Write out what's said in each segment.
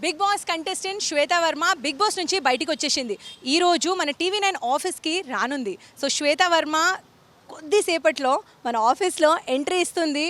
Big boss contestant శ్వేత Varma big boss నుంచి బయటికి వచ్చేసింది. ఈరోజు మన టీవీ9 ఆఫీస్కి రానుంది. సో శ్వేత వర్మ కొద్దిసేపట్లో మన ఆఫీస్లో ఎంట్రీ ఇస్తుంది.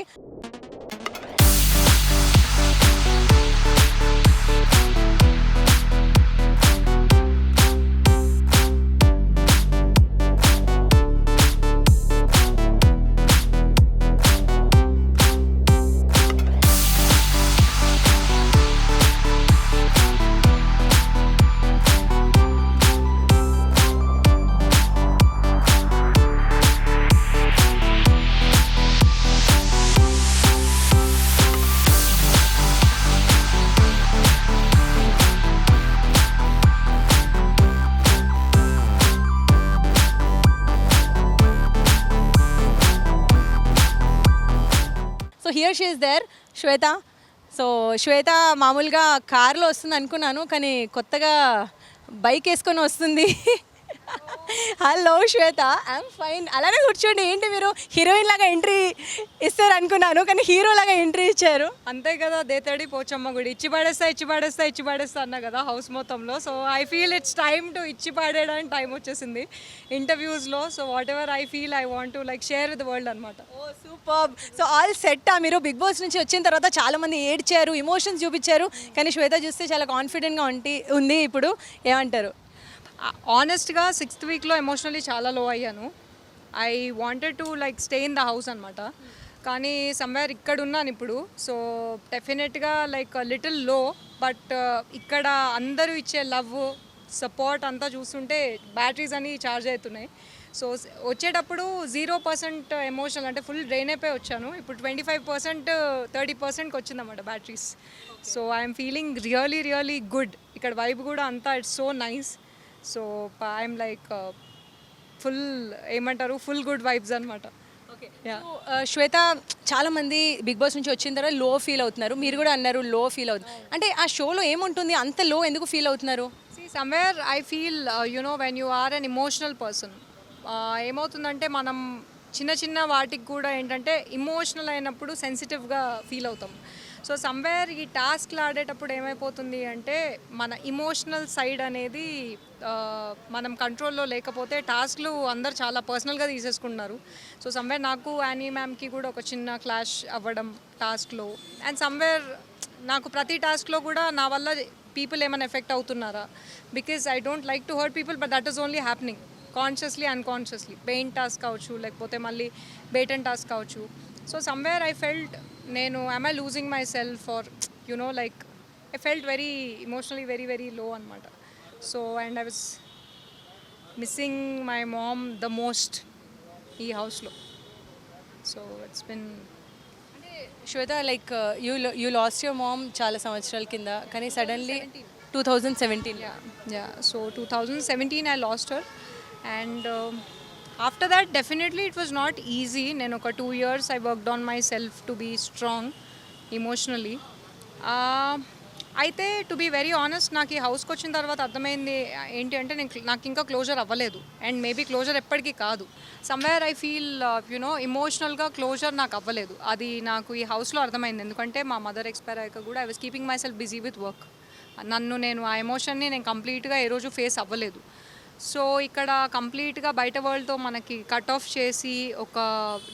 So here she is there Shweta. So Shweta మామూలుగా కార్లో వస్తుంది అనుకున్నాను, కానీ కొత్తగా బైక్ వేసుకొని వస్తుంది. Hello Shweta, I'm fine. అలానే కూర్చోండి. ఏంటి మీరు హీరోయిన్ లాగా ఎంట్రీ ఇస్తారు అనుకున్నాను, కానీ హీరో లాగా ఎంట్రీ ఇచ్చారు. అంతే కదా, దేతడి పోచమ్మ గుడి ఇచ్చి పడేస్తా అన్నా కదా హౌస్ మొత్తంలో. So I feel it's time to ఇచ్చి పడేయడానికి టైం వచ్చేసింది ఇంటర్వ్యూస్లో. So whatever I feel I want to like share with the world అనమాట. Oh super. సో ఆల్ సెట్టా? మీరు బిగ్ బాస్ నుంచి వచ్చిన తర్వాత చాలామంది ఏడ్చారు, ఇమోషన్స్ చూపించారు, కానీ శ్వేత చూస్తే చాలా కాన్ఫిడెంట్గా ఉంది. ఇప్పుడు ఏమంటారు? ఆనెస్ట్గా 6th వీక్లో ఎమోషనలీ చాలా లో అయ్యాను. I wanted to like stay in the house అనమాట. కానీ సమ్వేర్ ఇక్కడ ఉన్నాను ఇప్పుడు. సో డెఫినెట్గా లైక్ లిటిల్ లో, బట్ ఇక్కడ అందరూ ఇచ్చే లవ్ సపోర్ట్ అంతా చూస్తుంటే బ్యాటరీస్ అని ఛార్జ్ అవుతున్నాయి. సో వచ్చేటప్పుడు 0% ఎమోషనల్ అంటే ఫుల్ డ్రైన్ అయిపోయి వచ్చాను. ఇప్పుడు 25% 30%కి వచ్చిందన్నమాట batteries. So I'm feeling really good. ఇక్కడ వైబ్ కూడా అంతా it's so nice. So I'm like full ఏమంటారు, ఫుల్ గుడ్ వైబ్స్ అనమాట. ఓకే. శ్వేత, చాలామంది బిగ్ బాస్ నుంచి వచ్చిన తర్వాత లో ఫీల్ అవుతున్నారు. మీరు కూడా అన్నారు లో ఫీల్ అవుతుంది అంటే ఆ షోలో ఏముంటుంది అంత లో ఎందుకు ఫీల్ అవుతున్నారు? Somewhere I feel when you are an emotional person, ఏమవుతుందంటే మనం చిన్న వాటికి కూడా ఏంటంటే ఇమోషనల్ అయినప్పుడు సెన్సిటివ్గా ఫీల్ అవుతాం. సో సమ్వేర్ ఈ టాస్క్లు ఆడేటప్పుడు ఏమైపోతుంది అంటే మన ఇమోషనల్ సైడ్ అనేది మనం కంట్రోల్లో లేకపోతే టాస్క్లు అందరు చాలా పర్సనల్గా తీసేసుకుంటున్నారు. సో సమ్వేర్ నాకు యానీ మ్యామ్కి కూడా ఒక చిన్న క్లాష్ అవ్వడం టాస్క్లో. అండ్ సమ్వేర్ నాకు ప్రతి టాస్క్లో కూడా నా వల్ల పీపుల్ ఏమైనా ఎఫెక్ట్ అవుతున్నారా, because I don't like to hurt people, but that is only happening consciously unconsciously. Pain task కావచ్చు, లేకపోతే మళ్ళీ బేటన్ టాస్క్ కావచ్చు. So somewhere I felt am I losing myself, or like I felt very emotionally very low anamata. So and I was missing my mom the most ee house lo. So it's been Shweta, like you lost your mom చాలా సంవత్సరాల కింద, కానీ suddenly 2017. yeah so 2017 I lost her, and after that definitely it was not easy. నేను ఒక 2 years I worked on myself to be strong emotionally. అయితే to be very honest, నాకు ఈ హౌస్కి వచ్చిన తర్వాత అర్థమైంది ఏంటి అంటే నాకు ఇంకా క్లోజర్ అవ్వలేదు, అండ్ మేబీ క్లోజర్ ఎప్పటికీ కాదు. సమ్వేర్ ఐ ఫీల్ ఇమోషనల్గా క్లోజర్ నాకు అవ్వలేదు. అది నాకు ఈ హౌస్లో అర్థమైంది. ఎందుకంటే మా మదర్ ఎక్స్పైర్ అయ్యాక కూడా I was keeping my self busy with work. నేను ఆ ఎమోషన్ని నేను కంప్లీట్గా ఏ రోజు ఫేస్ అవ్వలేదు. సో ఇక్కడ కంప్లీట్గా బయట వరల్డ్తో మనకి కట్ ఆఫ్ చేసి ఒక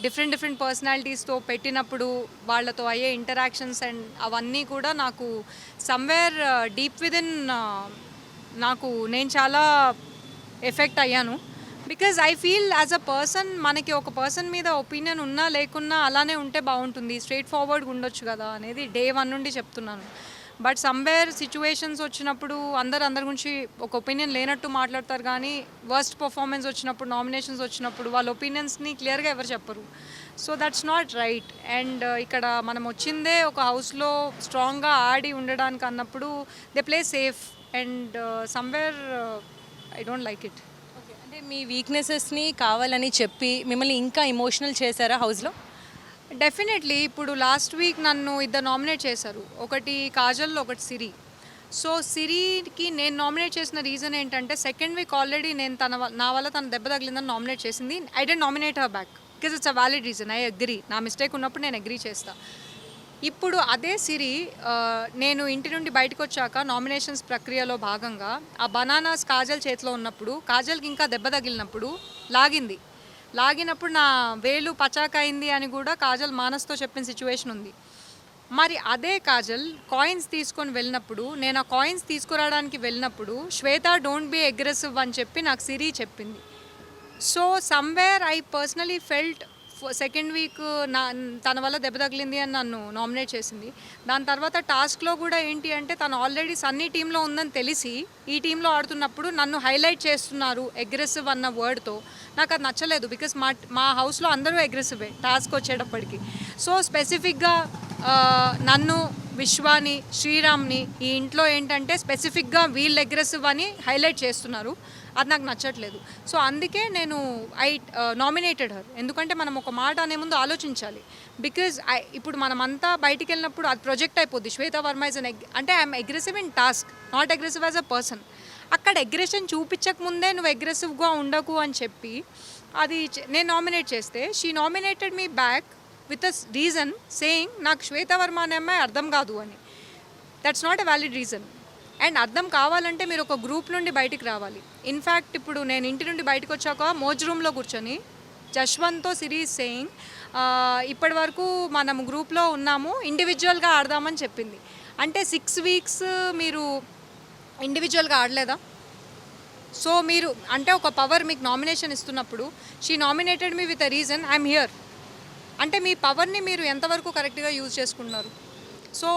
డిఫరెంట్ పర్సనాలిటీస్తో పెట్టినప్పుడు వాళ్ళతో అయ్యే ఇంటరాక్షన్స్ అండ్ అవన్నీ కూడా నాకు సమ్వేర్ డీప్ విదిన్ నేను చాలా ఎఫెక్ట్ అయ్యాను. Because I feel as a person మనకి ఒక పర్సన్ మీద ఒపీనియన్ ఉన్నా లేకున్నా అలానే ఉంటే బాగుంటుంది, స్ట్రైట్ ఫార్వర్డ్గా ఉండొచ్చు కదా అనేది డే 1 నుండి చెప్తున్నాను. బట్ సమ్వేర్ సిచ్యువేషన్స్ వచ్చినప్పుడు అందరి గురించి ఒక ఒపీనియన్ లేనట్టు మాట్లాడతారు, కానీ వర్స్ట్ పర్ఫార్మెన్స్ వచ్చినప్పుడు, నామినేషన్స్ వచ్చినప్పుడు వాళ్ళ ఒపీనియన్స్ని క్లియర్గా ఎవరు చెప్పరు. So that's not right. And ఇక్కడ మనం వచ్చిందే ఒక హౌస్లో స్ట్రాంగ్గా ఆడి ఉండడానికి అన్నప్పుడు they play safe, and somewhere I don't like it. అంటే మీ వీక్నెసెస్ని కావాలని చెప్పి మిమ్మల్ని ఇంకా ఎమోషనల్ చేశారా హౌస్లో? డెఫినెట్లీ. ఇప్పుడు లాస్ట్ వీక్ నన్ను 2 నామినేట్ చేశారు, ఒకటి కాజల్, ఒకటి సిరి. సో సిరికి నేను నామినేట్ చేసిన రీజన్ ఏంటంటే సెకండ్ వీక్ ఆల్రెడీ నేను నా వల్ల తన దెబ్బ తగిలిందని నామినేట్ చేసింది. I didn't nominate her back because it's a valid reason. I agree. నా మిస్టేక్ ఉన్నప్పుడు నేను అగ్రీ చేస్తాను. ఇప్పుడు అదే సిరి నేను ఇంటి నుండి బయటకు వచ్చాక నామినేషన్స్ ప్రక్రియలో భాగంగా ఆ బనానాస్ కాజల్ చేతిలో ఉన్నప్పుడు కాజల్కి ఇంకా దెబ్బ తగిలినప్పుడు లాగినప్పుడు నా వేలు పచాకైంది అని కూడా కాజల్ మానస్తో చెప్పిన సిచ్యువేషన్ ఉంది. మరి అదే కాజల్ కాయిన్స్ తీసుకొని వెళ్ళినప్పుడు నేను ఆ కాయిన్స్ తీసుకురావడానికి వెళ్ళినప్పుడు శ్వేత డోంట్ బీ అగ్రెసివ్ అని చెప్పి నాకు సిరి చెప్పింది. So somewhere I personally felt second week తన వల్ల దెబ్బ తగిలింది అని నన్ను నామినేట్ చేసింది. దాని తర్వాత టాస్క్లో కూడా ఏంటి అంటే తను ఆల్రెడీ సన్నీ టీంలో ఉందని తెలిసి ఈ టీంలో ఆడుతున్నప్పుడు నన్ను హైలైట్ చేస్తున్నారు అగ్రెసివ్ అన్న వర్డ్తో. నాకు అది నచ్చలేదు. బికాస్ మా హౌస్లో అందరూ అగ్రెసివే టాస్క్ వచ్చేటప్పటికి. సో స్పెసిఫిక్గా నన్ను, విశ్వాని, శ్రీరామ్ని ఈ ఇంట్లో ఏంటంటే స్పెసిఫిక్గా వీళ్ళు అగ్రెసివ్ అని హైలైట్ చేస్తున్నారు. అది నాకు నచ్చట్లేదు. సో అందుకే నేను నామినేటెడ్ హర్. ఎందుకంటే మనం ఒక మాట అనే ముందు ఆలోచించాలి. బికాజ్ ఇప్పుడు మనమంతా బయటికి వెళ్ళినప్పుడు అది ప్రొజెక్ట్ అయిపోద్ది. శ్వేత వర్మ ఇస్ అంటే I'm aggressive in task, not aggressive as a person. అక్కడ అగ్రెషన్ చూపించక ముందే నువ్వు అగ్రెసివ్గా ఉండకు అని చెప్పి అది నేను నామినేట్ చేస్తే she nominated me back with a reason saying నాకు శ్వేత వర్మ అనే అమ్మాయి అర్థం కాదు అని. That's not a valid reason. And అర్థం కావాలంటే మీరు ఒక గ్రూప్ నుండి బయటికి రావాలి. ఇన్ఫ్యాక్ట్ ఇప్పుడు నేను ఇంటి నుండి బయటకు వచ్చాక మోజ్ రూమ్లో కూర్చొని జశ్వంత్తో సిరీస్ సేయింగ్ ఇప్పటి వరకు మనం గ్రూప్లో ఉన్నాము, ఇండివిజువల్గా ఆడదామని చెప్పింది. అంటే 6 వీక్స్ మీరు ఇండివిజువల్గా ఆడలేదా? సో మీరు అంటే ఒక పవర్ మీకు నామినేషన్ ఇస్తున్నప్పుడు she nominated me with a reason, I'm here. అంటే మీ పవర్ని మీరు ఎంతవరకు కరెక్ట్గా యూజ్ చేసుకుంటున్నారు? So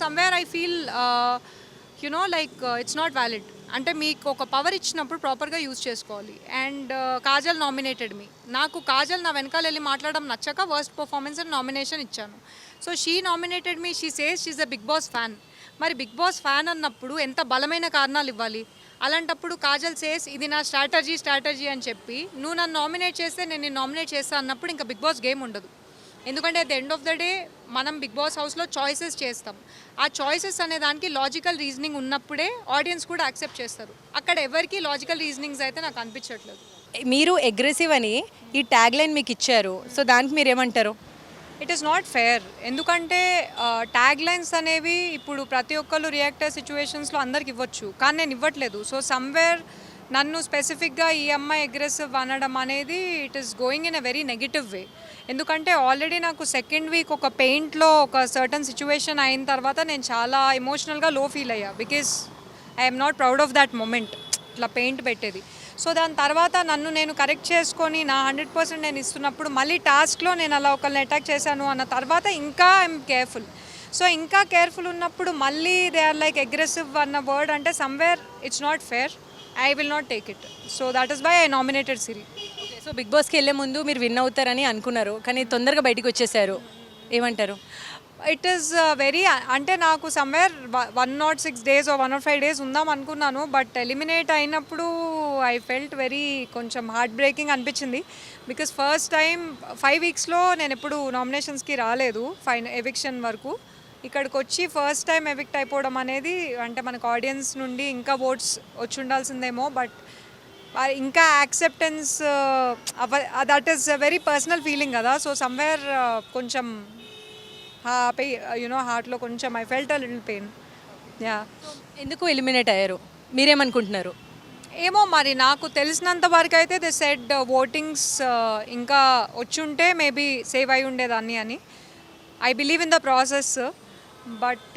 somewhere I feel like it's not valid. అంటే మీకు ఒక పవర్ ఇచ్చినప్పుడు ప్రాపర్గా యూజ్ చేసుకోవాలి. And Kajal nominated me. నాకు కాజల్ నా వెనకాల వెళ్ళి మాట్లాడడం నచ్చక వర్స్ట్ పర్ఫార్మెన్స్ అని నామినేషన్ ఇచ్చాను. So she nominated me, she says she's a Bigg Boss fan. మరి బిగ్ బాస్ ఫ్యాన్ అన్నప్పుడు ఎంత బలమైన కారణాలు ఇవ్వాలి. అలాంటప్పుడు కాజల్ సేస్ ఇది నా స్ట్రాటజీ అని చెప్పి నువ్వు నన్ను నామినేట్ చేస్తే నేను నిన్ను నామినేట్ చేస్తా అన్నప్పుడు ఇంకా బిగ్ బాస్ గేమ్ ఉండదు. ఎందుకంటే at the end of the day మనం బిగ్ బాస్ హౌస్లో చాయిసెస్ చేస్తాం. ఆ చాయిసెస్ అనే దానికి లాజికల్ రీజనింగ్ ఉన్నప్పుడే ఆడియన్స్ కూడా యాక్సెప్ట్ చేస్తారు. అక్కడ ఎవరికి లాజికల్ రీజనింగ్స్ అయితే నాకు అనిపించట్లేదు. మీరు అగ్రెసివ్ అని ఈ ట్యాగ్ లైన్ మీకు ఇచ్చారు. సో దానికి మీరు ఏమంటారు? It is not fair. ఎందుకంటే ట్యాగ్ లైన్స్ అనేవి ఇప్పుడు ప్రతి ఒక్కళ్ళు రియాక్టర్ సిచ్యువేషన్స్లో అందరికి ఇవ్వచ్చు, కానీ నేను ఇవ్వట్లేదు. సో సమ్వేర్ నన్ను స్పెసిఫిక్గా ఈ అమ్మాయి అగ్రెసివ్ అనడం అనేది it is going in a very negative వే. ఎందుకంటే ఆల్రెడీ నాకు సెకండ్ వీక్ ఒక పెయింట్లో ఒక సర్టన్ సిచ్యువేషన్ అయిన తర్వాత నేను చాలా ఎమోషనల్గా లో ఫీల్ అయ్యా. Because I'm not proud of that moment, ఇట్లా పెయింట్ పెట్టేది. సో దాని తర్వాత నన్ను నేను కరెక్ట్ చేసుకొని నా 100% నేను ఇస్తున్నప్పుడు మళ్ళీ టాస్క్లో నేను అలా ఒకరిని అటాక్ చేశాను అన్న తర్వాత ఇంకా ఐఎమ్ కేర్ఫుల్. సో ఇంకా కేర్ఫుల్ ఉన్నప్పుడు మళ్ళీ దే ఆర్ లైక్ అగ్రెసివ్ అన్న వర్డ్ అంటే somewhere it's not fair. I will not take it. So that is why I nominated Siri. So Bigg బాస్కి వెళ్ళే ముందు మీరు విన్ అవుతారని అనుకున్నారు, కానీ తొందరగా బయటికి వచ్చేసారు. ఏమంటారు? ఇట్ ఈస్ వెరీ అంటే నాకు సమ్వేర్ 106 days or 105 days ఉందాం అనుకున్నాను. బట్ ఎలిమినేట్ అయినప్పుడు ఐ ఫెల్ట్ వెరీ కొంచెం హార్ట్ బ్రేకింగ్ అనిపించింది. బికాస్ ఫస్ట్ టైం 5 weeksలో నేను ఎప్పుడు నామినేషన్స్కి రాలేదు ఎవిక్షన్ వరకు. ఇక్కడికి వచ్చి ఫస్ట్ టైం ఎవిక్ట్ అయిపోవడం అనేది అంటే మనకు ఆడియన్స్ నుండి ఇంకా ఓట్స్ వచ్చి ఉండాల్సిందేమో, బట్ ఇంకా acceptance that is very personal feeling కదా. సో సమ్వేర్ కొంచెం హార్ట్లో కొంచెం I felt a little pain. Yeah. ఎందుకు ఎలిమినేట్ అయ్యారు మీరేమనుకుంటున్నారు? ఏమో మరి నాకు తెలిసినంత వరకు అయితే దే సెడ్ ఓటింగ్స్ ఇంకా వచ్చుంటే మేబీ సేవ్ అయి ఉండేదాన్ని అని. I believe in the process. But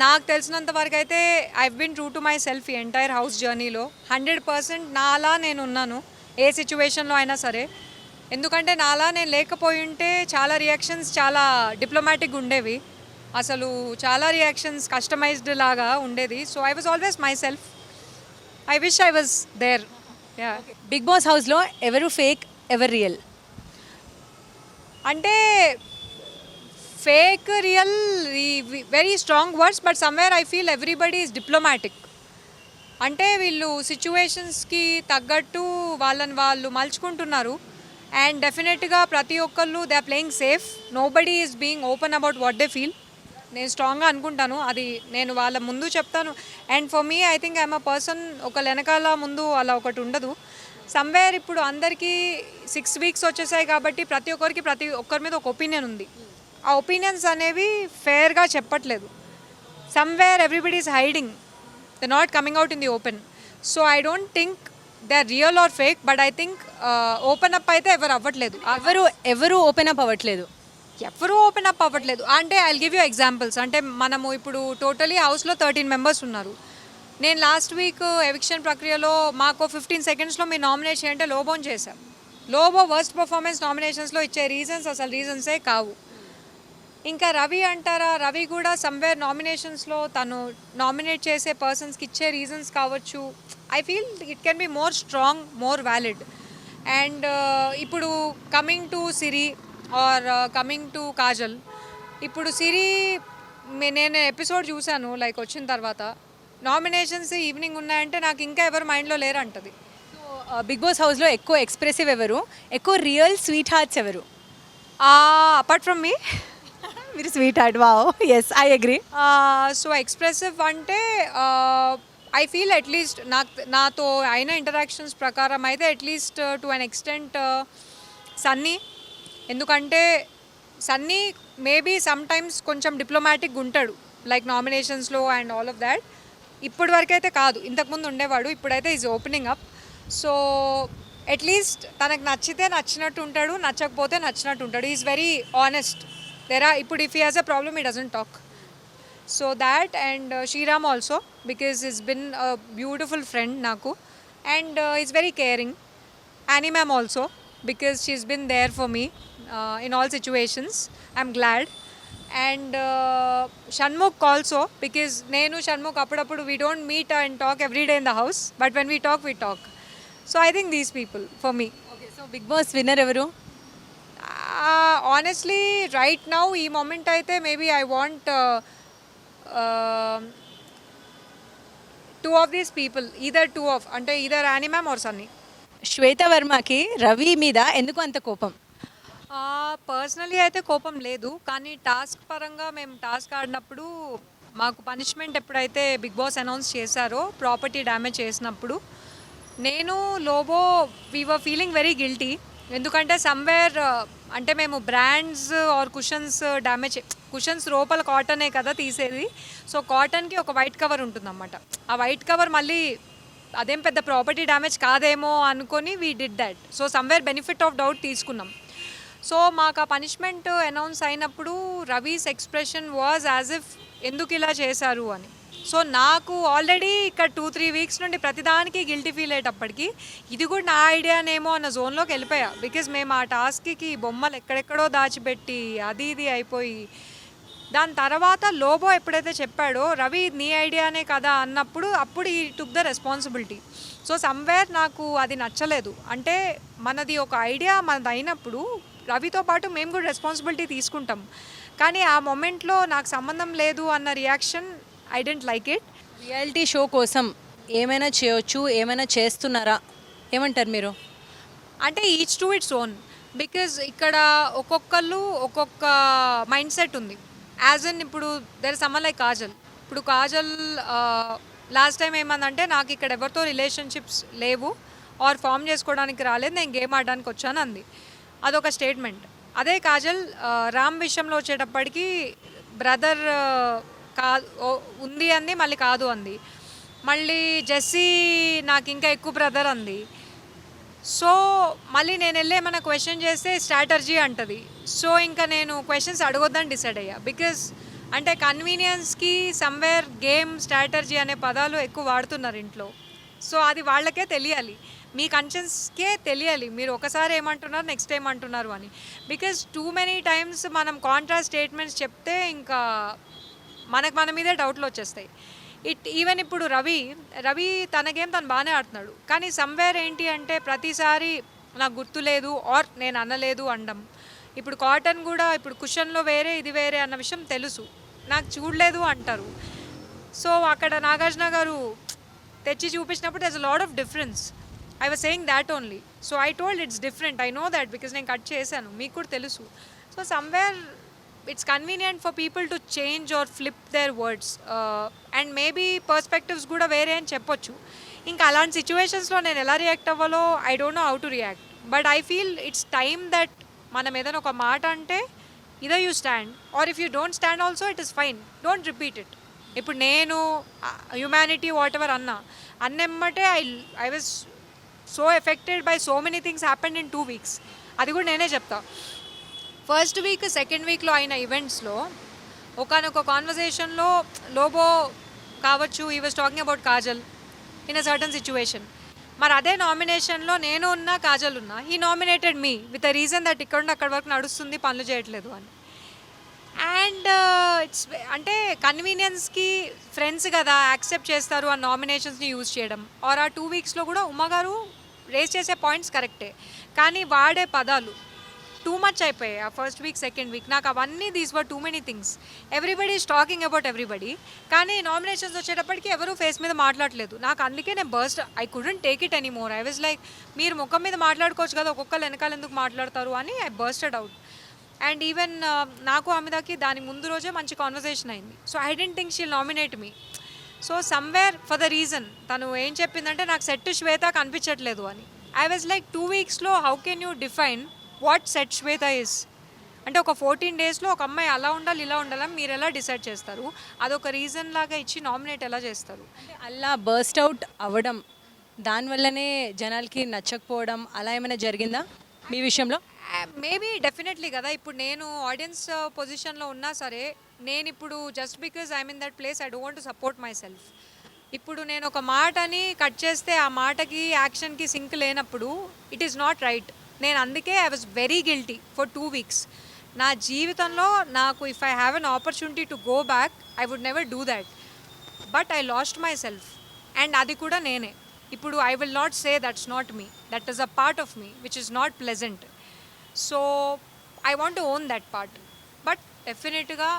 నాకు తెలిసినంత వరకు అయితే I been true to my self ఈ ఎంటైర్ హౌస్ జర్నీలో 100% నాలా నేను ఉన్నాను ఏ సిచ్యువేషన్లో అయినా సరే. ఎందుకంటే నాలా నేను లేకపోయి ఉంటే చాలా రియాక్షన్స్ చాలా డిప్లొమాటిక్గా ఉండేవి, అసలు చాలా రియాక్షన్స్ కస్టమైజ్డ్ లాగా ఉండేది. So I was always myself. I wish I was there. Yeah. Bigg Boss హౌస్లో ఎవరు ఫేక్ ఎవరు రియల్? అంటే fake real very strong words, but somewhere I feel everybody is diplomatic. అంటే వీళ్ళు సిచ్యువేషన్స్కి తగ్గట్టు వాళ్ళని వాళ్ళు మలుచుకుంటున్నారు. అండ్ డెఫినెట్గా ప్రతి ఒక్కళ్ళు they are playing safe. Nobody is being open about what they feel. నేను స్ట్రాంగ్గా అనుకుంటాను, అది నేను వాళ్ళ ముందు చెప్తాను. And for me I think I'm a person ఒక వెనకాల ముందు అలా ఒకటి ఉండదు. సమ్వేర్ ఇప్పుడు అందరికీ 6 weeks వచ్చేసాయి కాబట్టి ప్రతి ఒక్కరి మీద ఒక ఒపీనియన్ ఉంది. ఆ ఒపీనియన్స్ అనేవి ఫేర్గా చెప్పట్లేదు. Somewhere everybody is hiding, they not coming out in the open. So I don't think they are real or fake, but I think open up అయితే ఎవరు అవ్వట్లేదు. ఎవరు ఓపెన్ అప్ అవ్వట్లేదు. ఎవరు ఓపెన్ అప్ అవ్వట్లేదు అంటే ఐ గివ్ యూ ఎగ్జాంపుల్స్. అంటే మనము ఇప్పుడు టోటలీ హౌస్లో 13 మెంబర్స్ ఉన్నారు. నేను లాస్ట్ వీక్ ఎవిక్షన్ ప్రక్రియలో మాకు 15 సెకండ్స్లో మీరు నామినేట్ చేయంటే లోబోని చేశాం. లోబో వర్స్ట్ పర్ఫార్మెన్స్ నామినేషన్స్లో ఇచ్చే రీజన్స్ అసలు రీజన్సే కావు. ఇంకా రవి అంటారా, రవి కూడా సమ్వేర్ నామినేషన్స్లో తను నామినేట్ చేసే పర్సన్స్కి ఇచ్చే రీజన్స్ కావచ్చు. I feel it can be more strong, more valid. And ఇప్పుడు coming to Siri or coming to Kajal, ఇప్పుడు సిరి నేను ఎపిసోడ్ చూశాను లైక్ వచ్చిన తర్వాత, నామినేషన్స్ ఈవినింగ్ ఉన్నాయంటే నాకు ఇంకా ఎవరు మైండ్లో లేరు అంటది. సో బిగ్ బాస్ హౌస్లో ఎక్కువ ఎక్స్ప్రెసివ్ ఎవరు, ఎక్కువ రియల్ స్వీట్ హార్ట్స్ ఎవరు? అపార్ట్ ఫ్రమ్ మీ మీరు sweet heart, wow, yes I agree. So expressive అంటే ఐ ఫీల్ అట్లీస్ట్ నాతో అయిన ఇంటరాక్షన్స్ ప్రకారం అయితే at least to an extent Sunny. ఎందుకంటే సన్నీ మేబీ సమ్ టైమ్స్ కొంచెం డిప్లొమాటిక్గా ఉంటాడు లైక్ నామినేషన్స్లో అండ్ ఆల్ ఆఫ్ దాట్. ఇప్పటి వరకు అయితే కాదు, ఇంతకుముందు ఉండేవాడు, ఇప్పుడైతే is opening up. So at least తనకు నచ్చితే నచ్చినట్టు ఉంటాడు, నచ్చకపోతే నచ్చినట్టు ఉంటాడు. Is very honest. ఇప్పుడు if he has a problem he doesn't talk. So that and Sriram also because is been a beautiful friend నాకు, and is very caring. Annie ma'am also because she's been there for me in all situations. I'm glad. And Shanmugh also because nenu Shanmugh appudu we don't meet and talk every day in the house, but when we talk we talk. So I think these people for me. Okay, so Bigg Boss winner ఎవరు? Honestly right now ee moment aithe maybe I want two of these people, either two of ante either Annie ma'am or Sunny. శ్వేత వర్మకి రవి మీద ఎందుకు అంత కోపం? Personally అయితే కోపం లేదు, కానీ task పరంగా మేము టాస్క్ ఆడినప్పుడు మాకు పనిష్మెంట్ ఎప్పుడైతే బిగ్ బాస్ అనౌన్స్ చేశారో ప్రాపర్టీ డ్యామేజ్ చేసినప్పుడు నేను Lobo we were feeling very guilty. ఎందుకంటే సమ్వేర్ అంటే మేము brands or cushions damage, cushions లోపల కాటనే కదా తీసేది. సో కాటన్కి ఒక వైట్ కవర్ ఉంటుందన్నమాట. ఆ వైట్ కవర్ మళ్ళీ అదేం పెద్ద ప్రాపర్టీ డ్యామేజ్ కాదేమో అనుకొని we did that. So somewhere benefit of doubt తీసుకున్నాం. సో మాకు ఆ పనిష్మెంట్ అనౌన్స్ అయినప్పుడు Ravi's expression was as if ఎందుకు ఇలా చేశారు అని. సో నాకు ఆల్రెడీ ఇక్కడ 2-3 వీక్స్ నుండి ప్రతిదానికి గిల్టీ ఫీల్ అయ్యేటప్పటికి ఇది కూడా నా ఐడియానేమో అన్న జోన్లోకి వెళ్ళిపోయా. బికాజ్ మేము ఆ టాస్క్కి బొమ్మలు ఎక్కడెక్కడో దాచిపెట్టి అది ఇది అయిపోయి, దాని తర్వాత లోబో ఎప్పుడైతే చెప్పాడో రవి నీ ఐడియానే కదా అన్నప్పుడు అప్పుడు ఈ took the responsibility. So somewhere నాకు అది నచ్చలేదు. అంటే మనది ఒక ఐడియా మనది అయినప్పుడు రవితో పాటు మేము కూడా రెస్పాన్సిబిలిటీ తీసుకుంటాం. కానీ ఆ మొమెంట్లో నాకు సంబంధం లేదు అన్న reaction I didn't like it. Reality show కోసం ఏమైనా చేయొచ్చు, ఏమైనా చేస్తున్నారా, ఏమంటారు మీరు? అంటే each to its own. Because ఇక్కడ ఒక్కొక్కళ్ళు ఒక్కొక్క మైండ్ సెట్ ఉంది. యాజ్ ఇన్ ఇప్పుడు దెర్ సమ్మన్ లైక్ కాజల్. ఇప్పుడు కాజల్ లాస్ట్ టైం ఏమందంటే నాకు ఇక్కడ ఎవరితో రిలేషన్షిప్స్ లేవు ఆర్ ఫామ్ చేసుకోవడానికి రాలేదు, నేను గేమ్ ఆడడానికి వచ్చాను అంది. అదొక స్టేట్మెంట్. అదే కాజల్ రామ్ విషయంలో వచ్చేటప్పటికి బ్రదర్ ఉంది అంది, మళ్ళీ కాదు అంది. మళ్ళీ జెస్సీ నాకు ఇంకా ఎక్కువ బ్రదర్ అంది. సో మళ్ళీ నేను వెళ్ళి ఏమైనా క్వశ్చన్ చేస్తే స్ట్రాటజీ అంటది. సో ఇంకా నేను క్వశ్చన్స్ అడగొద్దని డిసైడ్ అయ్యా. బికాజ్ అంటే కన్వీనియన్స్కి సమ్వేర్ గేమ్ స్ట్రాటజీ అనే పదాలు ఎక్కువ వాడుతున్నారు ఇంట్లో. సో అది వాళ్ళకే తెలియాలి, మీ కన్షియన్స్కే తెలియాలి మీరు ఒకసారి ఏమంటున్నారు నెక్స్ట్ ఏమంటున్నారు అని. బికాజ్ టూ మెనీ టైమ్స్ మనం కాంట్రాస్ట్ స్టేట్మెంట్స్ చెప్తే ఇంకా మన మీదే డౌట్లు వచ్చేస్తాయి. ఈవెన్ ఇప్పుడు రవి తన గేమ్ తను బాగానే ఆడుతున్నాడు, కానీ సమ్వేర్ ఏంటి అంటే ప్రతిసారి నాకు గుర్తులేదు ఆర్ నేను అనలేదు అనడం. ఇప్పుడు కాటన్ కూడా ఇప్పుడు కుషన్లో వేరే ఇది వేరే అన్న విషయం తెలుసు, నాకు చూడలేదు అంటారు. సో అక్కడ నాగార్జున గారు తెచ్చి చూపించినప్పుడు there's a lot of difference. I was saying that only. So I told it's different, I know that because నేను కట్ చేశాను, మీకు కూడా తెలుసు. So somewhere it's convenient for people to change or flip their words and maybe perspectives కూడా వేరే అని చెప్పొచ్చు. ఇంకా అలాంటి సిచ్యువేషన్స్లో నేను ఎలా రియాక్ట్ అవ్వాలో I don't know how to react. But I feel it's time that మనం ఏదైనా ఒక మాట అంటే either you stand, or if you don't stand also, it is fine, don't repeat it. ఇప్పుడు నేను హ్యుమానిటీ వాట్ ఎవర్ అన్నెమ్మటే I was so affected by so many things happened in 2 weeks. అది కూడా నేనే చెప్తా. ఫస్ట్ వీక్ సెకండ్ వీక్లో అయిన ఈవెంట్స్లో ఒకనొక కాన్వర్జేషన్లో లోబో కావచ్చు, ఈ was talking about Kajal in a certain situation. మరి అదే నామినేషన్లో నేను ఉన్నా, కాజల్ ఉన్నా, he nominated me with a reason that ఇక్కడ నుండి అక్కడి వరకు నడుస్తుంది, పనులు చేయట్లేదు అని. అండ్ ఇట్స్ అంటే కన్వీనియన్స్కి ఫ్రెండ్స్ కదా యాక్సెప్ట్ చేస్తారు ఆ నామినేషన్స్ని యూజ్ చేయడం. ఆర్ ఆ 2 weeksలో కూడా ఉమ్మ గారు రేస్ చేసే పాయింట్స్ కరెక్టే, కానీ వాడే పదాలు టూ మచ్ అయిపోయాయి ఆ ఫస్ట్ వీక్ సెకండ్ వీక్. నాకు అవన్నీ these were too many things. Everybody is talking about everybody, కానీ నామినేషన్స్ వచ్చేటప్పటికి ఎవరు ఫేస్ మీద మాట్లాడలేదు. నాకు అందుకే నేను burst, I couldn't take it any more. I was like, మీరు ముఖం మీద మాట్లాడుకోవచ్చు కదా, ఒక్కొక్కరు వెనకాల ఎందుకు మాట్లాడతారు అని I bursted out. And even నాకు అమిదాకి దాని ముందు రోజే మంచి కాన్వర్సేషన్ అయింది. So I didn't think she'll nominate me. So somewhere for the reason తను ఏం చెప్పిందంటే నాకు సెట్ శ్వేత కనిపించట్లేదు అని. ఐ వాజ్ లైక్ 2 weeksలో how can you define what set Shweta is? అంటే ఒక 14 daysలో ఒక అమ్మాయి అలా ఉండాలి ఇలా ఉండాలని మీరు ఎలా డిసైడ్ చేస్తారు? అదొక రీజన్ లాగా ఇచ్చి నామినేట్ ఎలా చేస్తారు? అంటే అలా బర్స్ట్ అవుట్ అవ్వడం, దానివల్లనే జనాలకి నచ్చకపోవడం అలా ఏమైనా జరిగిందా మీ విషయంలో? మేబీ డెఫినెట్లీ కదా. ఇప్పుడు నేను ఆడియన్స్ పొజిషన్లో ఉన్నా సరే, నేను ఇప్పుడు just because I'm in that place I don't want to support myself. ఇప్పుడు నేను ఒక మాటని కట్ చేస్తే ఆ మాటకి యాక్షన్కి సింక్ లేనప్పుడు ఇట్ ఈస్ నాట్ రైట్. నేను అందుకే I was very guilty for 2 weeks. నా జీవితంలో నాకు if I have an opportunity to go back I would never do that. But I lost myself, and అది కూడా నేనే. ఇప్పుడు I will not say that's not me, that is a part of me which is not pleasant. So I want to own that part. But డెఫినెట్గా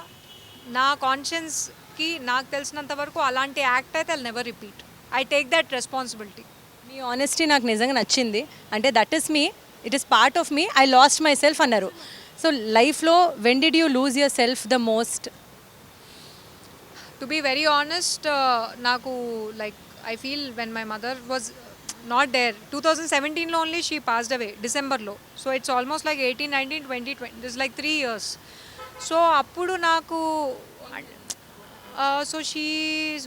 నా కాన్షియన్స్కి నాకు తెలిసినంత వరకు అలాంటి యాక్ట్ అయితే I never repeat. I take that responsibility. మీ honesty నాకు నిజంగా నచ్చింది. అంటే that is me, it is part of me, I lost myself అన్నారు. సో లైఫ్లో when did you lose yourself the most? To be very honest, నాకు like I feel when my mother was not there. 2017లో only she passed away డిసెంబర్లో. So it's almost like 18, 19, 20, 20 this like 3 years. So అప్పుడు నాకు so she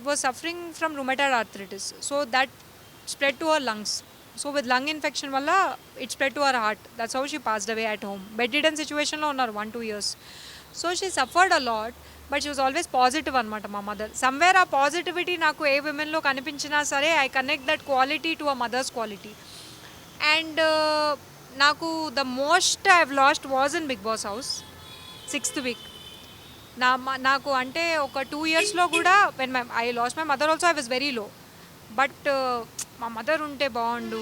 was suffering from rheumatoid arthritis. So that spread to our lungs. So with lung infection వల్ల it spread to our heart. That's how she passed away at home. Bedridden సిచ్యువేషన్లో ఉన్నారు 1-2 years. So she suffered a lot, but she was always positive అనమాట మా mother. Somewhere ఆ positivity నాకు ఏ విమెన్లో కనిపించినా సరే I connect that quality to a mother's quality. And నాకు the most I have lost was in Bigg Boss house 6th week. నాకు అంటే ఒక 2 yearsలో కూడా when I lost my mother also I was very low. But మా mother ఉంటే బాగుండు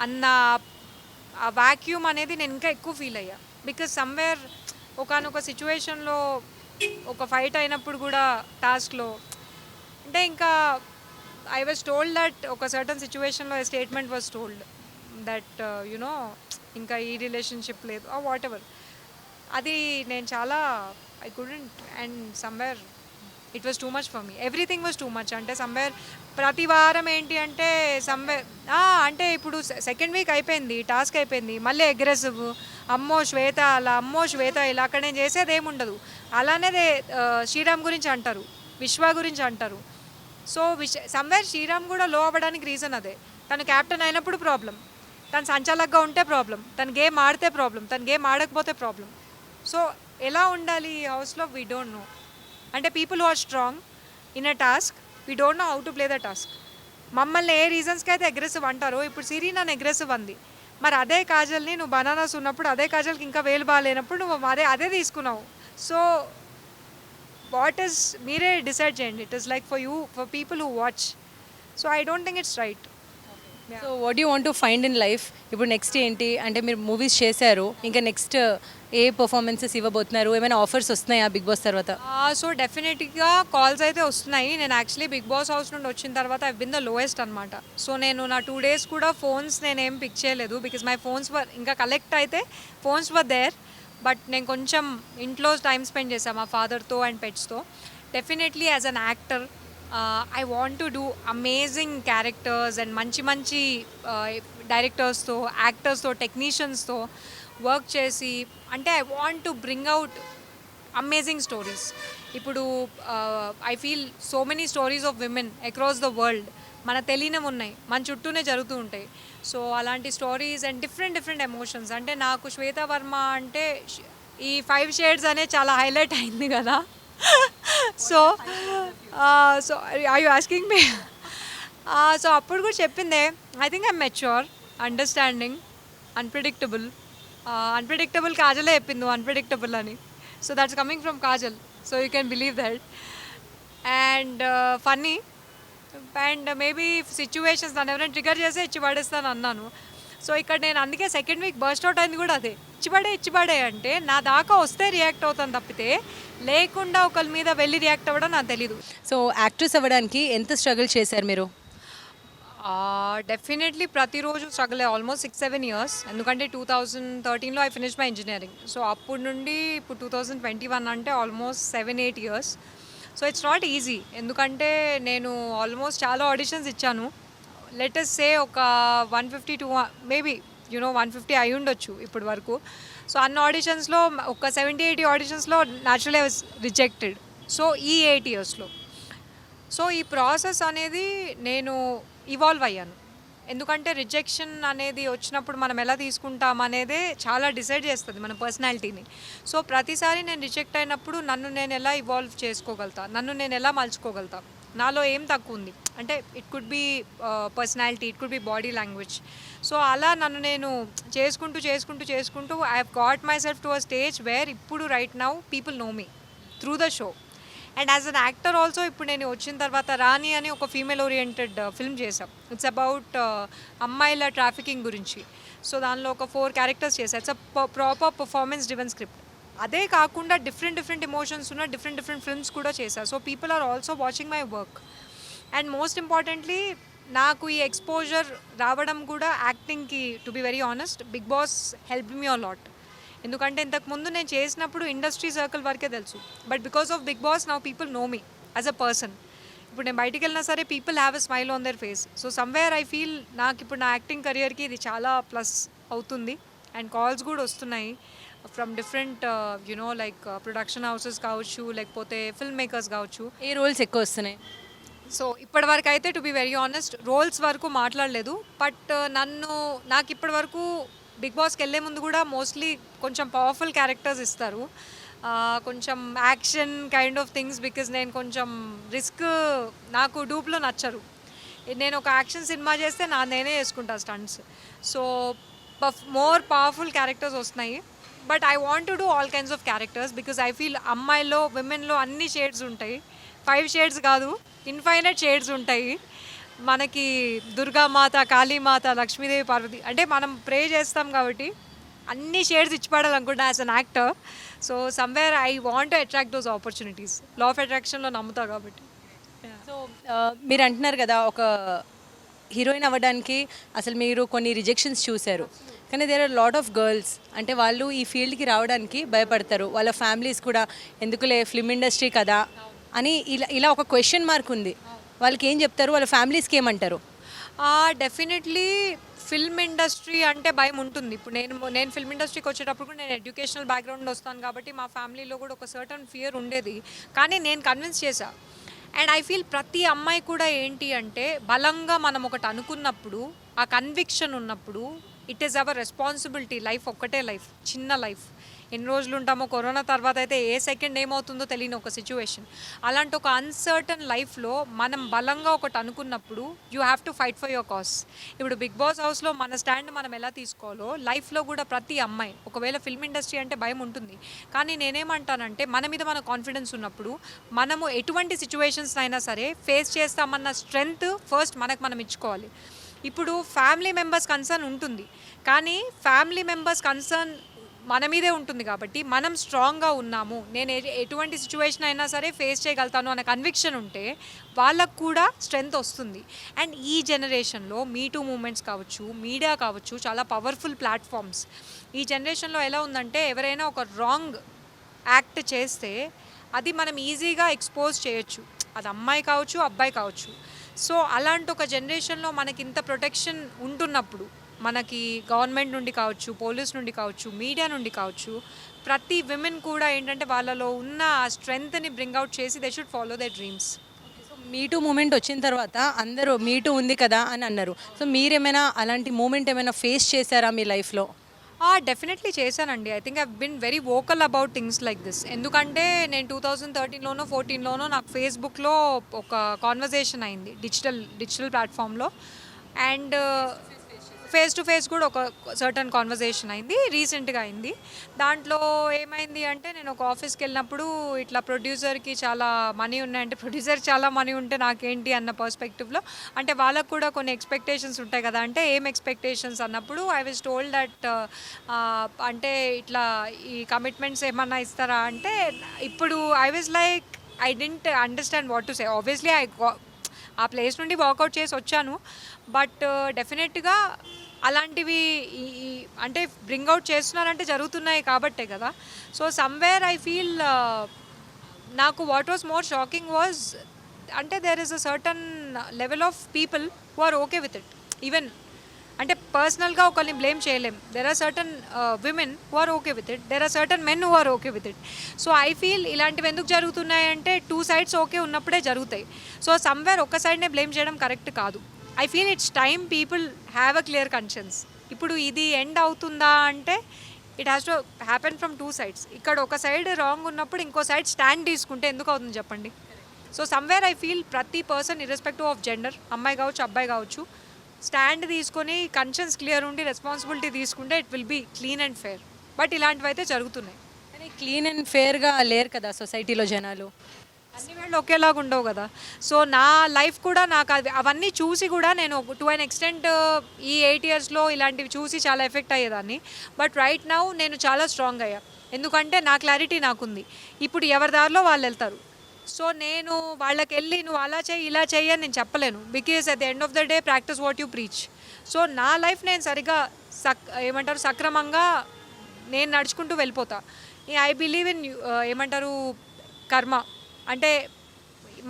అన్న ఆ వ్యాక్యూమ్ అనేది నేను ఇంకా ఎక్కువ ఫీల్ అయ్యా. బికాజ్ సమ్వేర్ ఒకనొక సిచ్యువేషన్లో ఒక ఫైట్ అయినప్పుడు కూడా టాస్క్లో అంటే ఇంకా ఐ వాజ్ టోల్డ్ దట్ ఒక సర్టన్ సిచ్యువేషన్లో a statement was told that you know ఇంకా ఈ రిలేషన్షిప్ లేదు వాట్ ఎవర్. అది నేను చాలా I couldn't, and somewhere it was too much for me. Everything was too much. అంటే సమ్వేర్ ప్రతి వారం ఏంటి అంటే సమ్వేర్ అంటే ఇప్పుడు సెకండ్ వీక్ అయిపోయింది, టాస్క్ అయిపోయింది, మళ్ళీ అగ్రెసివ్, అమ్మో శ్వేత అలా, అమ్మో శ్వేత ఇలా. అక్కడ నేను చేసేది ఏముండదు. అలానే శ్రీరామ్ గురించి అంటారు, విశ్వ గురించి అంటారు. సో సమ్వేర్ శ్రీరామ్ కూడా లో అవ్వడానికి రీజన్ అదే. తను క్యాప్టెన్ అయినప్పుడు ప్రాబ్లం, తను సంచాలకుగా ఉంటే ప్రాబ్లం, తను గేమ్ ఆడితే ప్రాబ్లం, తను గేమ్ ఆడకపోతే ప్రాబ్లం. సో ఎలా ఉండాలి ఈ హౌస్లో వీ డోంట్ నో. అంటే people who are strong in a task we don't know how to play the task. మమ్మల్ని ఏ రీజన్స్కి అయితే అగ్రెసివ్ అంటారో, ఇప్పుడు సిరి నన్ను అగ్రెసివ్ అంది, మరి అదే కాజల్ని నువ్వు బనానాస్ ఉన్నప్పుడు అదే కాజల్కి ఇంకా వేలు బాగాలేనప్పుడు నువ్వు అదే తీసుకున్నావు. సో వాట్ ఈస్ మీరే డిసైడ్ చేయండి. It is like for you, for people who watch. So I don't think it's right. So what you want to find in life? ఇప్పుడు నెక్స్ట్ ఏంటి అంటే మీరు మూవీస్ చేశారు, ఇంకా నెక్స్ట్ ఏ పర్ఫార్మెన్సెస్ ఇవ్వబోతున్నారు? ఏమైనా ఆఫర్స్ వస్తున్నాయా బిగ్ బాస్ తర్వాత? సో డెఫినెట్గా కాల్స్ అయితే వస్తున్నాయి. నేను యాక్చువల్లీ బిగ్ బాస్ హౌస్ నుండి వచ్చిన తర్వాత ఐ బిన్ ద లోయెస్ట్ అనమాట. సో నేను నా 2 days కూడా ఫోన్స్ నేనేం పిక్ చేయలేదు, బికాజ్ మై ఫోన్స్ వర్ ఇంకా కలెక్ట్ అయితే ఫోన్స్ వర్ దేర్. బట్ నేను కొంచెం ఇంట్లో టైం స్పెండ్ చేశాను మా ఫాదర్తో అండ్ పెట్స్తో. Definitely as an actor I want to do amazing characters and మంచి మంచి డైరెక్టర్స్తో, యాక్టర్స్తో, టెక్నీషియన్స్తో వర్క్ చేసి, అంటే I want to bring out amazing stories. ఇప్పుడు I feel so many stories of women across the world మన తెలియనివి ఉన్నాయి, మన చుట్టూనే జరుగుతూ ఉంటాయి. సో అలాంటి stories and different different emotions. అంటే నాకు శ్వేత వర్మ అంటే ఈ 5 షేడ్స్ అనే చాలా హైలైట్ అయింది కదా. So so I you asking me? So అప్పుడు కూడా చెప్పిందే, I think I'm mature, understanding, unpredictable. Unpredictable కాజలే చెప్పింది అన్ప్రిడిక్టబుల్ అని. So that's coming from Kajal, so you can believe that. And funny. And maybe situations నన్ను ఎవరైనా ట్రిగర్ చేస్తే ఇచ్చి పడేస్తాను అన్నాను. సో ఇక్కడ నేను అందుకే సెకండ్ వీక్ బర్స్ట్ అవుట్ అయింది కూడా అదే. ఇచ్చిపడే అంటే నా దాకా వస్తే రియాక్ట్ అవుతాను తప్పితే లేకుండా ఒకరి మీద వెళ్ళి రియాక్ట్ అవ్వడం నాకు తెలీదు. సో యాక్ట్రెస్ అవ్వడానికి ఎంత స్ట్రగుల్ చేశారు మీరు? డెఫినెట్లీ ప్రతిరోజు స్ట్రగుల్, ఆల్మోస్ట్ 6-7 ఇయర్స్. ఎందుకంటే 2013లో I finish my engineering. So అప్పుడు నుండి ఇప్పుడు 2021 అంటే almost 7-8 years. So it's not easy. ఎందుకంటే నేను ఆల్మోస్ట్ చాలా ఆడిషన్స్ ఇచ్చాను. లెటెస్ట్ సే ఒక 150 to మేబీ 150 అయి ఉండొచ్చు ఇప్పటి వరకు. సో అన్ని ఆడిషన్స్లో ఒక 70-80 ఆడిషన్స్లో naturally I was rejected. So ఈ 8 ఇయర్స్లో సో ఈ ప్రాసెస్ అనేది నేను ఇవాల్వ్ అయ్యాను. ఎందుకంటే రిజెక్షన్ అనేది వచ్చినప్పుడు మనం ఎలా తీసుకుంటాం అనేదే చాలా డిసైడ్ చేస్తుంది మన పర్సనాలిటీని. సో ప్రతిసారి నేను రిజెక్ట్ అయినప్పుడు నన్ను నేను ఎలా ఇవాల్వ్ చేసుకోగలుగుతా, నన్ను నేను ఎలా మలుచుకోగలుగుతా, నాలో ఏం తక్కువ ఉంది అంటే it could be personality, it could be body language. So అలా నన్ను నేను చేసుకుంటూ I have got myself to a stage where ఇప్పుడు right now people know me through the show. And as an actor also ఇప్పుడు నేను వచ్చిన తర్వాత రాణి అని ఒక ఫీమేల్ ఓరియంటెడ్ ఫిల్మ్ చేశాం. ఇట్స్ అబౌట్ అమ్మాయిల ట్రాఫికింగ్ గురించి. సో దానిలో ఒక 4 క్యారెక్టర్స్ చేశాను. It's a proper performance driven script. అదే కాకుండా డిఫరెంట్ ఎమోషన్స్ ఉన్న డిఫరెంట్ ఫిల్మ్స్ కూడా చేశాను. So people are also watching my work. And most importantly నాకు ఈ ఎక్స్పోజర్ రావడం కూడా యాక్టింగ్కి, to be very honest, Bigg Boss help me a lot. ఎందుకంటే ఇంతకుముందు నేను చేసినప్పుడు ఇండస్ట్రీ సర్కిల్ వరకే తెలుసు. But because of Bigg Boss now people know me as a person. ఇప్పుడు నేను బయటికి వెళ్ళినా సరే people have a smile on their face. So somewhere I feel నాకు ఇప్పుడు నా యాక్టింగ్ కెరియర్కి ఇది చాలా ప్లస్ అవుతుంది. అండ్ కాల్స్ కూడా వస్తున్నాయి from different like production houses కావచ్చు, లేకపోతే ఫిల్మ్ మేకర్స్ కావచ్చు. ఏ రోల్స్ ఎక్కువ వస్తున్నాయి? సో ఇప్పటి వరకు అయితే to be very honest roles వరకు మాట్లాడలేదు. బట్ నాకు ఇప్పటి వరకు బిగ్ బాస్కి వెళ్ళే ముందు కూడా మోస్ట్లీ కొంచెం పవర్ఫుల్ క్యారెక్టర్స్ ఇస్తారు, కొంచెం action kind of things. Because నేను కొంచెం రిస్క్, నాకు డూప్లో నచ్చరు. నేను ఒక యాక్షన్ సినిమా చేస్తే నేనే చేసుకుంటా stunts. So more powerful characters వస్తున్నాయి. But I want to do all kinds of characters because I feel అమ్మాయిలో విమెన్లో అన్ని షేడ్స్ ఉంటాయి. 5 షేడ్స్ కాదు, ఇన్ఫైనైట్ షేడ్స్ ఉంటాయి. మనకి దుర్గామాత, కాళీమాత, లక్ష్మీదేవి, పార్వతి అంటే మనం ప్రే చేస్తాం కాబట్టి అన్ని షేడ్స్ ఇచ్చిపడాలనుకుంటా as an actor. So somewhere I want to attract those opportunities. Law of అట్రాక్షన్లో నమ్ముతా కాబట్టి. సో మీరు అంటున్నారు కదా ఒక హీరోయిన్ అవ్వడానికి అసలు మీరు కొన్ని రిజెక్షన్స్ చూశారు, కానీ there are lot of girls అంటే వాళ్ళు ఈ ఫీల్డ్కి రావడానికి భయపడతారు. వాళ్ళ ఫ్యామిలీస్ కూడా ఎందుకులే ఫిల్మ్ ఇండస్ట్రీ కదా అని ఇలా ఒక క్వశ్చన్ మార్క్ ఉంది. వాళ్ళకి ఏం చెప్తారు? వాళ్ళ ఫ్యామిలీస్కి ఏమంటారు? డెఫినెట్లీ ఫిల్మ్ ఇండస్ట్రీ అంటే భయం ఉంటుంది. ఇప్పుడు నేను ఫిల్మ్ ఇండస్ట్రీకి వచ్చేటప్పుడు కూడా నేను ఎడ్యుకేషనల్ బ్యాక్గ్రౌండ్ వస్తాను కాబట్టి మా ఫ్యామిలీలో కూడా ఒక సర్టన్ ఫియర్ ఉండేది. కానీ నేను కన్విన్స్ చేశా. అండ్ ఐ ఫీల్ ప్రతి అమ్మాయి కూడా ఏంటి అంటే బలంగా మనం ఒకటి అనుకున్నప్పుడు, ఆ కన్విక్షన్ ఉన్నప్పుడు it is our responsibility. Life ఒక్కటే లైఫ్, చిన్న లైఫ్. ఎన్ని రోజులు ఉంటామో, కరోనా తర్వాత అయితే ఏ సెకండ్ ఏమవుతుందో తెలియని ఒక సిచ్యువేషన్. అలాంటి ఒక అన్సర్టన్ లైఫ్లో మనం బలంగా ఒకటి అనుకున్నప్పుడు you have to fight for your cause. ఇప్పుడు బిగ్ బాస్ హౌస్లో మన స్టాండ్ మనం ఎలా తీసుకోవాలో లైఫ్లో కూడా ప్రతి అమ్మాయి, ఒకవేళ ఫిల్మ్ ఇండస్ట్రీ అంటే భయం ఉంటుంది, కానీ నేనేమంటానంటే మన మీద మన కాన్ఫిడెన్స్ ఉన్నప్పుడు మనము ఎటువంటి సిచ్యువేషన్స్ అయినా సరే ఫేస్ చేస్తామన్న స్ట్రెంగ్త్ ఫస్ట్ మనకు మనం ఇచ్చుకోవాలి. ఇప్పుడు ఫ్యామిలీ మెంబర్స్ కన్సర్న్ ఉంటుంది, కానీ ఫ్యామిలీ మెంబర్స్ కన్సర్న్ మన మీదే ఉంటుంది కాబట్టి మనం స్ట్రాంగ్గా ఉన్నాము, నేను ఎటువంటి సిచ్యువేషన్ అయినా సరే ఫేస్ చేయగలుగుతాను అనే కన్విక్షన్ ఉంటే వాళ్ళకు కూడా స్ట్రెంగ్త్ వస్తుంది. అండ్ ఈ జనరేషన్లో మీటూ మూమెంట్స్ కావచ్చు, మీడియా కావచ్చు, చాలా పవర్ఫుల్ ప్లాట్ఫామ్స్. ఈ జనరేషన్లో ఎలా ఉందంటే ఎవరైనా ఒక రాంగ్ యాక్ట్ చేస్తే అది మనం ఈజీగా ఎక్స్పోజ్ చేయొచ్చు, అది అమ్మాయి కావచ్చు, అబ్బాయి కావచ్చు. సో అలాంటి ఒక జనరేషన్లో మనకి ఇంత ప్రొటెక్షన్ ఉంటున్నప్పుడు, మనకి గవర్నమెంట్ నుండి కావచ్చు, పోలీస్ నుండి కావచ్చు, మీడియా నుండి కావచ్చు, ప్రతి విమెన్ కూడా ఏంటంటే వాళ్ళలో ఉన్న ఆ స్ట్రెంగ్త్ని బ్రింగ్ అవుట్ చేసి they should follow they dreams. So me too moment వచ్చిన తర్వాత అందరూ మీటూ ఉంది కదా అని అన్నారు. సో మీరేమైనా అలాంటి మూమెంట్ ఏమైనా ఫేస్ చేశారా మీ లైఫ్లో? డెఫినెట్లీ చేశానండి. I think I been very vocal about things like this. ఎందుకంటే నేను 2013లోనో 14లోనో నాకు ఫేస్బుక్లో ఒక కాన్వర్జేషన్ అయింది డిజిటల్ ప్లాట్ఫామ్లో. అండ్ ఫేస్ టు ఫేస్ కూడా ఒక సర్టన్ కాన్వర్జేషన్ అయింది, రీసెంట్గా అయింది. దాంట్లో ఏమైంది అంటే నేను ఒక ఆఫీస్కి వెళ్ళినప్పుడు ఇట్లా ప్రొడ్యూసర్కి చాలా మనీ ఉన్నాయంటే ప్రొడ్యూసర్ చాలా మనీ ఉంటే నాకేంటి అన్న పర్స్పెక్టివ్లో, అంటే వాళ్ళకు కూడా కొన్ని ఎక్స్పెక్టేషన్స్ ఉంటాయి కదా. అంటే ఏం ఎక్స్పెక్టేషన్స్ అన్నప్పుడు ఐ వాజ్ టోల్డ్ దట్ అంటే ఇట్లా ఈ కమిట్మెంట్స్ ఏమన్నా ఇస్తారా అంటే, ఇప్పుడు I was like I didn't understand what to say. Obviously ఆ ప్లేస్ నుండి వాకౌట్ చేసి వచ్చాను. బట్ డెఫినెట్గా అలాంటివి అంటే బ్రింగ్ అవుట్ చేస్తున్నారంటే జరుగుతున్నాయి కాబట్టే కదా. సో సమ్వేర్ ఐ ఫీల్ నాకు what was more shocking was అంటే there is a certain level of people who are okay with it. Even అంటే పర్సనల్గా ఒకరిని బ్లేమ్ చేయలేం. There are certain women who are okay with it, there are certain men who are okay with it. So I feel ఇలాంటివి ఎందుకు జరుగుతున్నాయి అంటే two sides okay ఉన్నప్పుడే జరుగుతాయి. సో సమ్వేర్ ఒక సైడ్నే బ్లేమ్ చేయడం కరెక్ట్ కాదు. I feel it's time people have a clear conscience. ఇప్పుడు ఇది ఎండ్ అవుతుందా అంటే it has to happen from two sides. ఇక్కడ ఒక సైడ్ రాంగ్ ఉన్నప్పుడు ఇంకో సైడ్ స్టాండ్ తీసుకుంటే ఎందుకు అవుతుంది చెప్పండి. సో సమ్వేర్ ఐ ఫీల్ ప్రతి పర్సన్ ఇర్రెస్పెక్టివ్ ఆఫ్ జెండర్, అమ్మాయి కావచ్చు అబ్బాయి కావచ్చు, స్టాండ్ తీసుకొని కన్షియన్స్ క్లియర్ ఉండి రెస్పాన్సిబిలిటీ తీసుకుంటే it will be clean and fair. But ఇలాంటివి అయితే జరుగుతున్నాయి. కానీ క్లీన్ అండ్ ఫేర్గా లేరు కదా సొసైటీలో జనాలు. అన్ని వేళ్ళు ఒకేలాగా ఉండవు కదా. సో నా లైఫ్ కూడా నాకు అవన్నీ చూసి కూడా నేను టు అన్ ఎక్స్టెంట్ ఈ 8 ఇయర్స్లో ఇలాంటివి చూసి చాలా ఎఫెక్ట్ అయ్యేదాన్ని. బట్ రైట్ నౌ నేను చాలా స్ట్రాంగ్ అయ్యా. ఎందుకంటే నా క్లారిటీ నాకుంది. ఇప్పుడు ఎవరి దారిలో వాళ్ళు వెళ్తారు. సో నేను వాళ్ళకి వెళ్ళి నువ్వు అలా చేయి ఇలా చేయి అని నేను చెప్పలేను. Because at the end of the day practice what you preach. So నా లైఫ్ నేను సరిగా సక్రమంగా నేను నడుచుకుంటూ వెళ్ళిపోతా. ఐ బిలీవ్ ఇన్ ఏమంటారు కర్మ. అంటే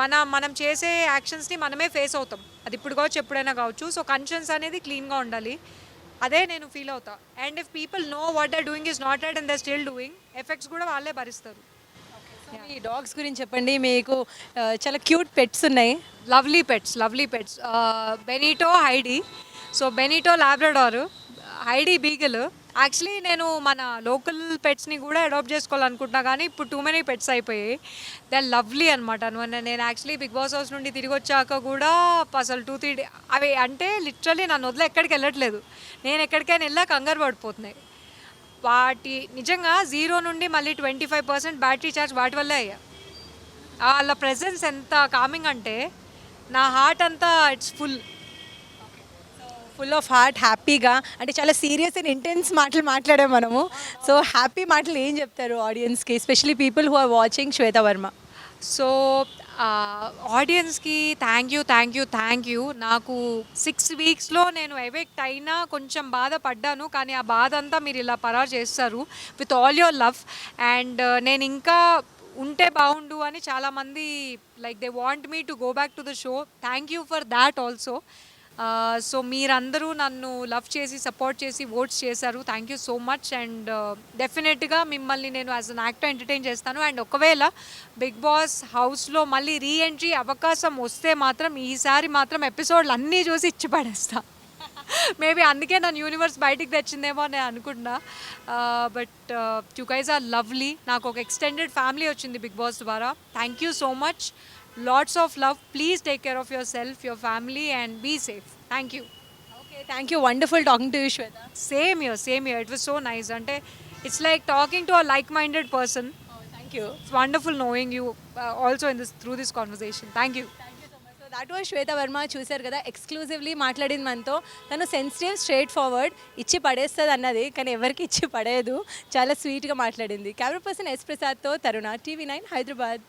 మనం చేసే యాక్షన్స్ని మనమే ఫేస్ అవుతాం. అది ఇప్పుడు కావచ్చు ఎప్పుడైనా కావచ్చు. సో కన్షియన్స్ అనేది క్లీన్గా ఉండాలి. అదే నేను ఫీల్ అవుతా. And if people know what they doing is not right and they still doing, effects కూడా వాళ్ళే భరిస్తారు. మీ డాగ్స్ గురించి చెప్పండి. మీకు చాలా క్యూట్ పెట్స్ ఉన్నాయి. Lovely pets Benito, Heidi. So Benito Labrador, Heidi beagle. Actually నేను మన లోకల్ పెట్స్ని కూడా అడాప్ట్ చేసుకోవాలనుకుంటున్నా కానీ ఇప్పుడు టూ మెనీ పెట్స్ అయిపోయాయి. దే ఆర్ లవ్లీ అనమాట. నేను యాక్చువల్లీ బిగ్ బాస్ హౌస్ నుండి తిరిగి వచ్చాక కూడా అసలు 2-3 అవి అంటే లిటరల్లీ నన్ను వదిలే ఎక్కడికి వెళ్ళట్లేదు. నేను ఎక్కడికైనా వెళ్ళా కంగారు పడిపోతున్నాయి. వాటి నిజంగా 0 నుండి మళ్ళీ 25% బ్యాటరీ ఛార్జ్ వాటి వల్లే అయ్యా. వాళ్ళ ప్రెజెన్స్ ఎంత కామింగ్ అంటే నా హార్ట్ అంతా ఇట్స్ ఫుల్ ఆఫ్ హార్ట్, హ్యాపీగా. అంటే చాలా సీరియస్ అండ్ ఇంటెన్స్ మాటలు మాట్లాడాము మనము. సో హ్యాపీ మాటలు ఏం చెప్తారు ఆడియన్స్కి, especially people who are watching Shweta Varma? So ఆడియన్స్కి థ్యాంక్ యూ. నాకు 6 వీక్స్లో నేను ఎఫెక్ట్ అయినా కొంచెం బాధపడ్డాను, కానీ ఆ బాధ అంతా మీరు ఇలా పరారు చేస్తారు with all your love. And నేను ఇంకా ఉంటే బాగుండు అని చాలామంది like they want me to go back to the show. Thank you for that also. So మీరందరూ నన్ను లవ్ చేసి సపోర్ట్ చేసి ఓట్స్ చేశారు. Thank you so much. And డెఫినెట్గా మిమ్మల్ని నేను యాజ్ అన్ యాక్టర్ ఎంటర్టైన్ చేస్తాను. అండ్ ఒకవేళ బిగ్ బాస్ హౌస్లో మళ్ళీ రీఎంట్రీ అవకాశం వస్తే మాత్రం ఈసారి మాత్రం ఎపిసోడ్లు అన్నీ చూసి ఇచ్చి పడేస్తా. మేబీ అందుకే నన్ను యూనివర్స్ బయటికి తెచ్చిందేమో నేను అనుకుంటున్నా. But you guys are lovely. నాకు ఒక ఎక్స్టెండెడ్ ఫ్యామిలీ వచ్చింది బిగ్ బాస్ ద్వారా. Thank you so much. Lots of love. Please take care of yourself, your family, and be safe. Thank you. Okay, thank you. Wonderful talking to you, Shweta. Same here. It was so nice. Ante it's like talking to a like-minded person. Oh, thank you. It's wonderful knowing you also through this conversation. Thank you. So that was Shweta Varma. చూశారు కదా, exclusively మాట్లాడింది మనతో. తను sensitive, straight forward, ఇచ్చి పడేస్తుంది అన్నది, కానీ ఎవరికి ఇచ్చి పడేయదు. చాలా స్వీట్గా మాట్లాడింది. కెమెరా పర్సన్ ఎస్ ప్రసాద్తో తరుణ, TV9 హైదరాబాద్.